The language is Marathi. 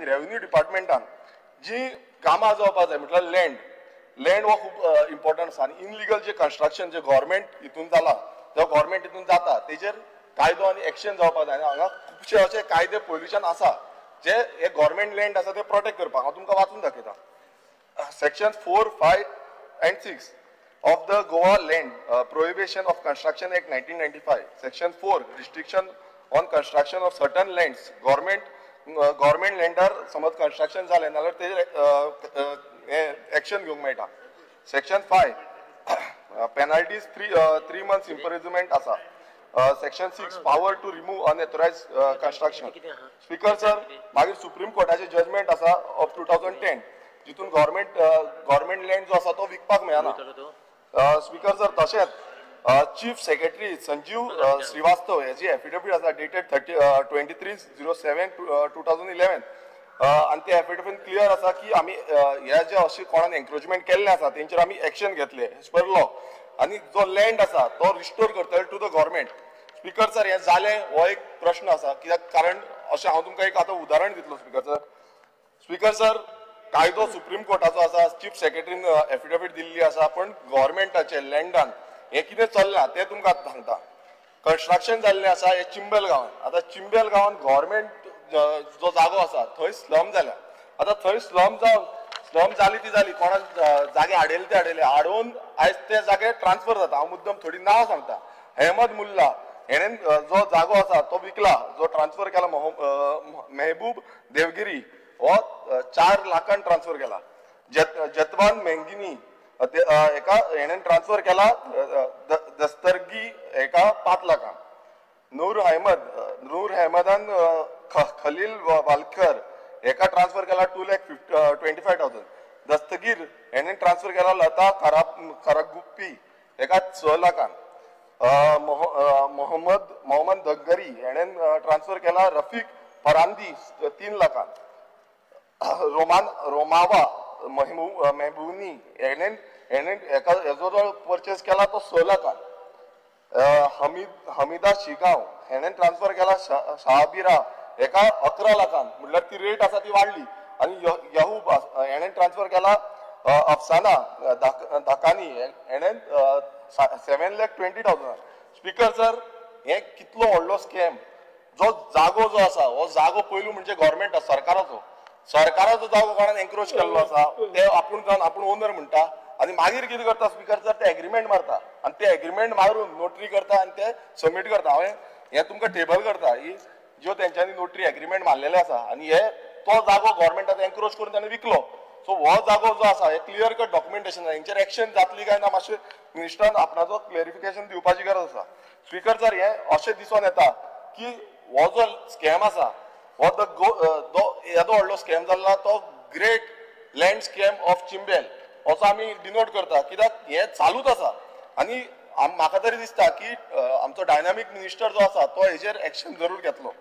रेव्हेन्यू डिपार्टमेंटान जी कामां जावपाक जाय म्हटल्यार लँड हो खूब इम्पॉर्टंट आसा आनी इनलिगल जे कन्स्ट्रक्शन जे गव्हर्मेंट हितून जाला जो गव्हर्मेंट हितून जाता तेजेर कायदो आनी एक्शन जावपाक जाय. हांगा खुबशे अशे कायदे पयलींच्यान आसा जे हे गव्हर्मेंट लँड आसा ते प्रोटेक्ट करपाक. हांव तुमकां वाचून दाखयता. Section 4, 5 and 6 of the Goa Land Prohibition of Construction Act 1995. Section 4, restriction on construction of certain lands. Government लँडार समज कन्स्ट्रक्शन जालें जाल्यार तेजेर एक्शन घेवंक मेळटा. सेक्शन 5 पेनल्टीज 3 months imprisonment आसा. Section 6 power to remove unauthorised construction. Speaker sir, मागीर सुप्रीम कोर्टाचे जजमेंट आसा ऑफ 2010 जितून गव्हर्मेंट लँड जो आसा तो विकपाक मेळना. स्पीकर सर, तशेंच चीफ सेक्रेटरी संजीव श्रीवास्तव हेजी एफिडेविट आसा डेटेड 23/07/2011 आनी ते एफिडेविट क्लियर आसा की आमी ह्या जे अशें कोणान एन्क्रोचमेंट केल्ले आसा तेंचेर आमी एक्शन घेतले एज पर लॉ आनी जो लँड आसा तो रिस्टोर करतले to the government. Speaker sir, हें जालें हो एक प्रश्न आसा कित्याक कारण अशें हांव तुमकां एक आतां उदाहरण दितलो. स्पीकर सर, कायदो सुप्रीम कोर्टाचो आसा, चीफ सेक्रेटरीन एफिडेविट दिल्ली आसा, पण गव्हर्मेंटाचे लँडान हे कितें चल्लां तें तुमकां आतां सांगता. कन्स्ट्रक्शन जाल्लें आसा हे चिंबेल गांवांत. आतां चिंबेल गांवांत गव्हर्मेंट जो जागो आसा थंय स्लम जाल्या. आतां थंय स्लम जाली ती जाली, कोणाक जागे हाडयले ते हाडयले, हाडून आयज ते जागे ट्रान्सफर जाता. हांव मुद्दम थोडी नांवां सांगता. अहमद मुल्ला हेणेन जो जागो आसा तो विकला, जो ट्रान्सफर केला मेहबूब देवगिरी हो 4 लाखान ट्रान्सफर केला. जतवान मेंगिनी एका हेणेन ट्रान्सफर केला दस्तरगी एका 5 लाखान. नूर अहमदान खलील वालकर एका ट्रान्सफर केला 2,25,000. दस्तगीर हेणेन ट्रान्सफर केला लता खरागुप्पी एका 6 लाखान. मोहम्मद दगरी हेणेन ट्रान्सफर केला रफीक फरांदी 3 लाखान. रोमावा मेहबूनी हेणेन हेजो जो परचेस केला तो 6 लाखान. हमीदा शिगांव हेणेन ट्रान्सफर केला शाहबिरा एका 11 लाखान. म्हटल्यार ती रेट आसा ती वाडली. आनी यहूब हेणेन ट्रान्सफर केला अफसाना धाकानी हेणेन 7,20,000. स्पीकर सर, हे कितलो व्हडलो स्कॅम. जो जागो जो आसा हो जागो पयलू म्हणजे गव्हर्मेंट सरकाराचो जागो कोणान एन्क्रोच केल्लो आसा ते आपूण ओनर म्हणटा आनी मागीर कितें करता स्पीकर सर, ते एग्रीमेंट मारता आनी ते एग्रीमेंट मारून नोटरी करता आनी ते सबमीट करता. हांवें हें तुमकां टेबल करता ही ज्यो तेंच्यांनी नोटरी एग्रीमेंट मारलेले आसा आनी हे तो जागो गव्हर्मेंटान एन्क्रोच करून ताणें विकलो. सो हो जागो जो आसा हे क्लियर कट डॉक्युमेंटेशन आसा. हेंचेर एक्शन जातली काय ना मातशें मिनिस्टरान आपणाचो क्लॅरिफिकेशन दिवपाची गरज आसा. स्पीकर सर, हे अशें दिसून येता की हो जो स्कॅम आसा हो येदो व्हडलो स्कॅम जाल्ला तो ग्रेट लँड स्कॅम ऑफ चिंबेल असो आमी डिनोट करता. कित्याक हे चालूच आसा आनी म्हाका तरी दिसता की आमचो डायनामीक मिनिस्टर जो आसा तो हेजेर एक्शन जरूर घेतलो.